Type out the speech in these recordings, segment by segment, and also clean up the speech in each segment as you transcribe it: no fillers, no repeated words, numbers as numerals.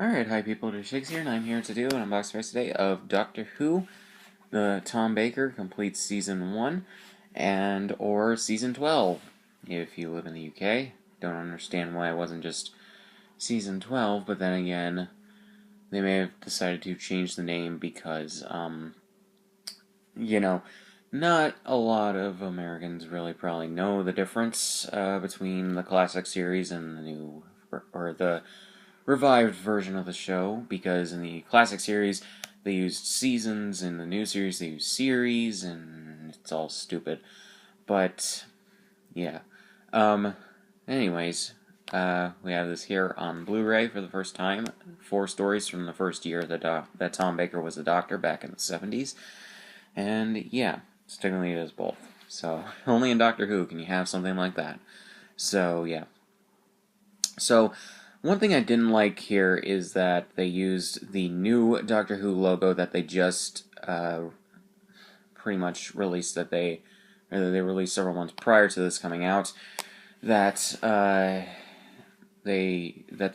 Alright, hi people, it is Shakes here, and I'm here to do an unboxing price today of Doctor Who, the Tom Baker completes Season 1, and or Season 12, if you live in the UK. Don't understand why it wasn't just Season 12, but then again, they may have decided to change the name because, not a lot of Americans really probably know the difference between the classic series and the new, or the revived version of the show, because in the classic series they used seasons, in the new series they use series, and it's all stupid. But yeah. Anyways, we have this here on Blu-ray for the first time. 4 stories from the first year that Tom Baker was a doctor back in the 70s. And yeah, technically it is both. So only in Doctor Who can you have something like that. So yeah. So one thing I didn't like here is that they used the new Doctor Who logo that they just pretty much released, they released several months prior to this coming out, that they're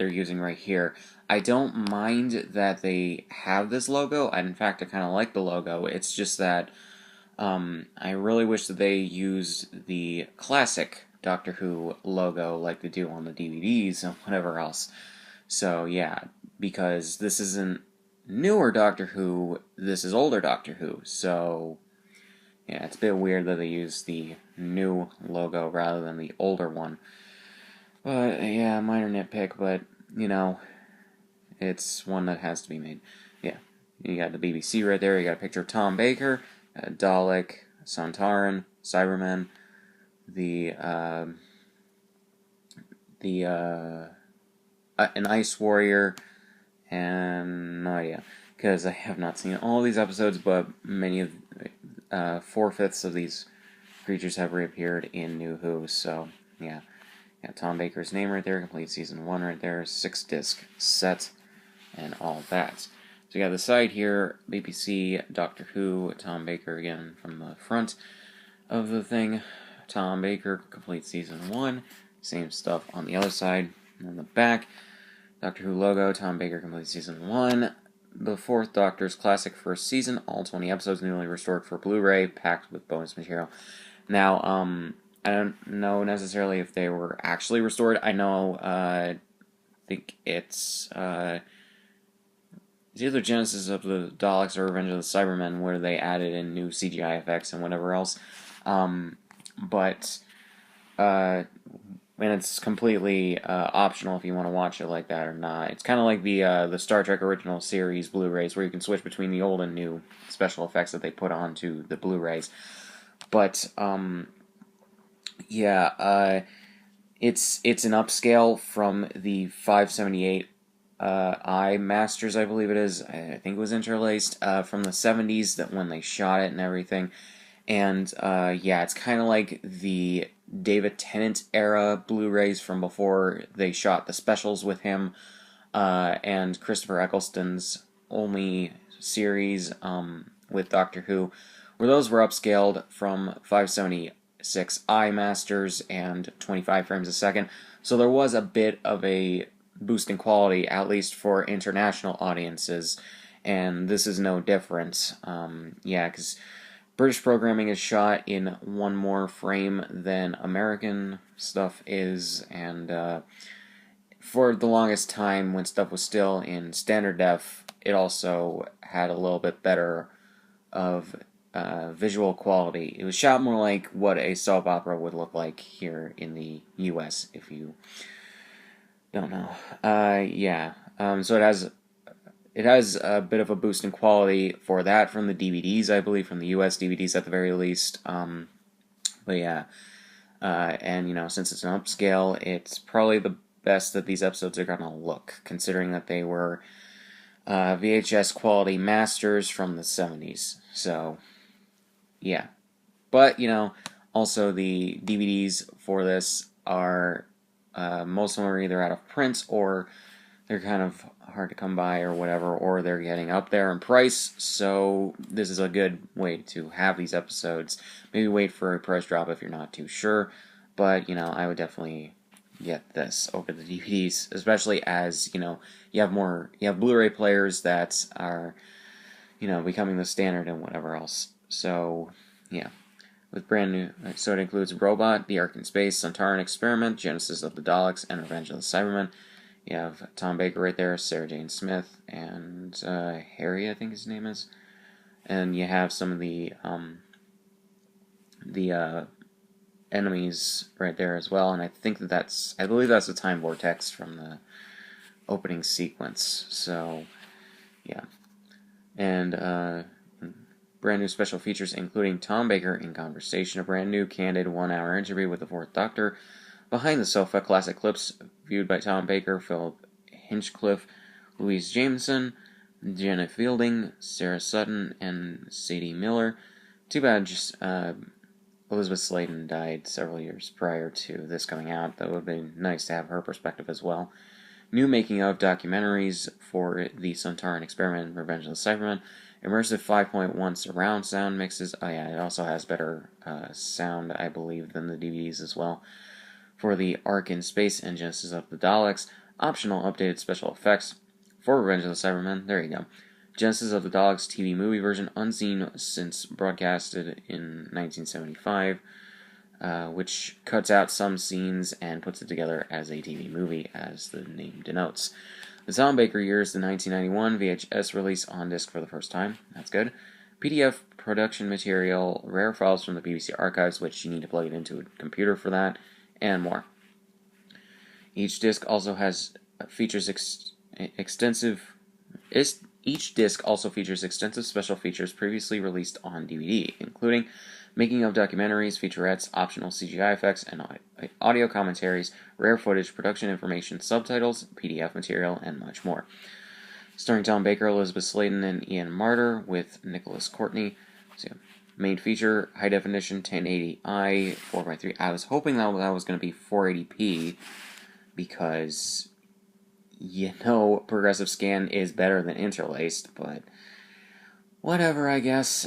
using right here. I don't mind that they have this logo. In fact, I kind of like the logo. It's just that I really wish that they used the classic Doctor Who logo like they do on the DVDs and whatever else. So yeah, because this isn't newer Doctor Who, this is older Doctor Who. So yeah, it's a bit weird that they use the new logo rather than the older one. But yeah, minor nitpick, but it's one that has to be made. Yeah, you got the BBC right there. You got a picture of Tom Baker, Dalek, Sontaran, Cybermen, an Ice Warrior, and oh yeah, because I have not seen all these episodes, but many of 4/5 of these creatures have reappeared in New Who. So yeah, Tom Baker's name right there, complete season 1 right there, 6-disc set, and all that. So you got the side here, BBC, Doctor Who, Tom Baker again from the front of the thing. Tom Baker, complete season 1. Same stuff on the other side. And on the back, Doctor Who logo, Tom Baker, complete season 1. The 4th Doctor's classic first season, all 20 episodes newly restored for Blu-ray, packed with bonus material. Now, I don't know necessarily if they were actually restored. I know, I think it's either Genesis of the Daleks or Revenge of the Cybermen, where they added in new CGI effects and whatever else. And it's completely optional if you want to watch it like that or not. It's kind of like the Star Trek original series Blu-rays, where you can switch between the old and new special effects that they put onto the Blu-rays. But it's an upscale from the 578 I Masters, I believe it is. I think it was interlaced from the 70s, that when they shot it and everything. And it's kind of like the David Tennant era Blu-rays from before they shot the specials with him, and Christopher Eccleston's only series with Doctor Who, where those were upscaled from 576 I Masters and 25 frames a second. So there was a bit of a boost in quality, at least for international audiences, and this is no different. Because British programming is shot in one more frame than American stuff is, and for the longest time, when stuff was still in standard def, it also had a little bit better of visual quality. It was shot more like what a soap opera would look like here in the US, if you don't know. So it has a bit of a boost in quality for that from the DVDs, I believe, from the US DVDs at the very least. And since it's an upscale, it's probably the best that these episodes are gonna look, considering that they were VHS quality masters from the 70s. So yeah, but also the DVDs for this are most of them are either out of print, or they're kind of hard to come by or whatever, or they're getting up there in price, so this is a good way to have these episodes. Maybe wait for a price drop if you're not too sure, but I would definitely get this over the DVDs, especially as, you know, you have Blu-ray players that are, you know, becoming the standard and whatever else. So, yeah. With brand new, so it includes Robot, The Ark in Space, Sontaran Experiment, Genesis of the Daleks, and Revenge of the Cybermen. You have Tom Baker right there, Sarah Jane Smith, and Harry, I think his name is. And you have some of the enemies right there as well, and I think I believe that's the time vortex from the opening sequence. So, yeah. And brand new special features including Tom Baker in conversation, a brand new candid 1-hour interview with the Fourth Doctor, Behind the Sofa, classic clips viewed by Tom Baker, Philip Hinchcliffe, Louise Jameson, Janet Fielding, Sarah Sutton, and Sadie Miller. Too bad just Elizabeth Sladen died several years prior to this coming out. That would have been nice to have her perspective as well. New making of documentaries for the Sontaran Experiment and Revenge of the Cybermen. Immersive 5.1 surround sound mixes. Oh yeah, it also has better sound, I believe, than the DVDs as well. For the Ark in Space and Genesis of the Daleks. Optional updated special effects for Revenge of the Cybermen. There you go. Genesis of the Daleks TV movie version, unseen since broadcasted in 1975, which cuts out some scenes and puts it together as a TV movie, as the name denotes. The Tom Baker years, the 1991 VHS release on disc for the first time. That's good. PDF production material, rare files from the BBC archives, which you need to plug it into a computer for that, and more. Each disc also has Each disc also features extensive special features previously released on DVD, including making of documentaries, featurettes, optional CGI effects, and audio commentaries, rare footage, production information, subtitles, PDF material, and much more. Starring Tom Baker, Elizabeth Sladen, and Ian Marter, with Nicholas Courtney. So, main feature, high definition, 1080i, 4x3. I was hoping that was going to be 480p, because, you know, progressive scan is better than interlaced, but whatever, I guess.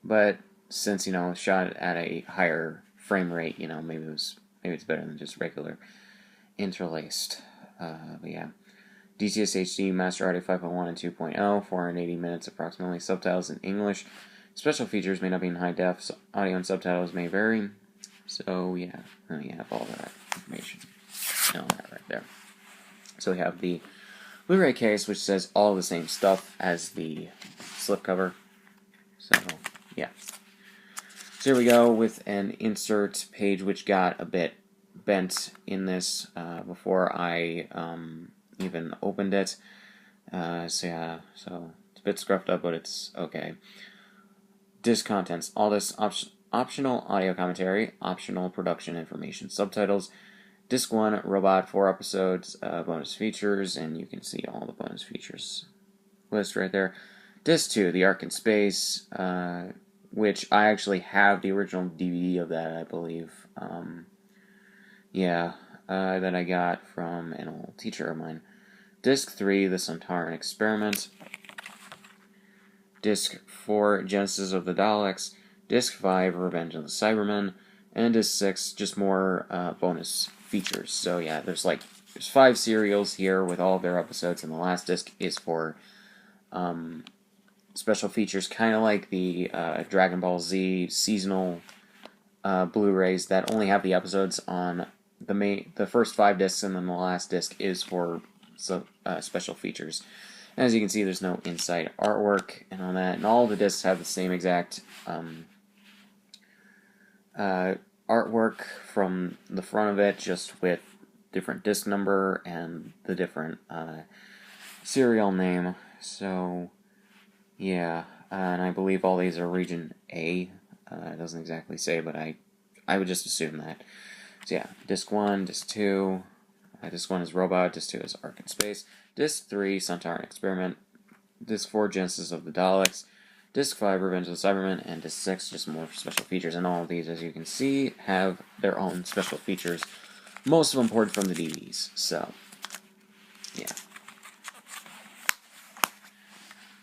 But since, you know, shot at a higher frame rate, you know, maybe it's better than just regular interlaced. But yeah. DTS HD, Master Audio 5.1 and 2.0, 480 minutes approximately, subtitles in English. Special features may not be in high def, so audio and subtitles may vary. So yeah, you have all that information. And all that right there. So we have the Blu-ray case, which says all the same stuff as the slipcover. So, yeah. So here we go with an insert page, which got a bit bent in this before I even opened it. So yeah, so it's a bit scruffed up, but it's okay. Disc contents. All this optional audio commentary, optional production information, subtitles. Disc 1, Robot, 4 episodes, bonus features, and you can see all the bonus features list right there. Disc 2, The Ark in Space, which I actually have the original DVD of that, I believe. That I got from an old teacher of mine. Disc 3, The Sontaran Experiment. Disc 4, Genesis of the Daleks. Disc 5, Revenge of the Cybermen. And Disc 6, just more bonus features. So yeah, there's 5 serials here with all of their episodes, and the last disc is for special features, kind of like the Dragon Ball Z seasonal Blu-rays that only have the episodes on the first 5 discs, and then the last disc is for special features. And as you can see, there's no inside artwork and all that, and all the discs have the same exact artwork from the front of it, just with different disc number and the different serial name. So yeah, and I believe all these are region A. It doesn't exactly say, but I would just assume that. So yeah, disc 1, disc 2, disc 1 is Robot, disc 2 is Ark in Space, disc 3, Sontaran Experiment, disc 4, Genesis of the Daleks, disc 5, Revenge of the Cybermen, and disc 6, just more special features. And all of these, as you can see, have their own special features. Most of them ported from the DVDs, so yeah.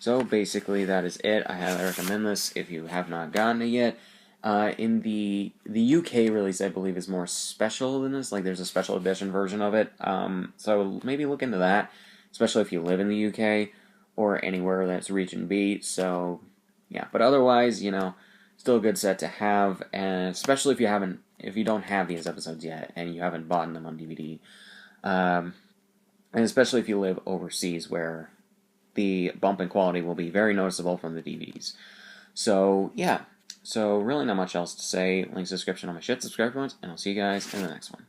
So basically that is it. I highly recommend this if you have not gotten it yet. In the UK release, I believe, is more special than this. Like, there's a special edition version of it. So maybe look into that, especially if you live in the UK or anywhere that's region B. So yeah, but otherwise, still a good set to have, and especially if you don't have these episodes yet and you haven't bought them on DVD, and especially if you live overseas where the bump in quality will be very noticeable from the DVDs. So yeah. So really not much else to say. Links description on my shit, subscribe points, and I'll see you guys in the next one.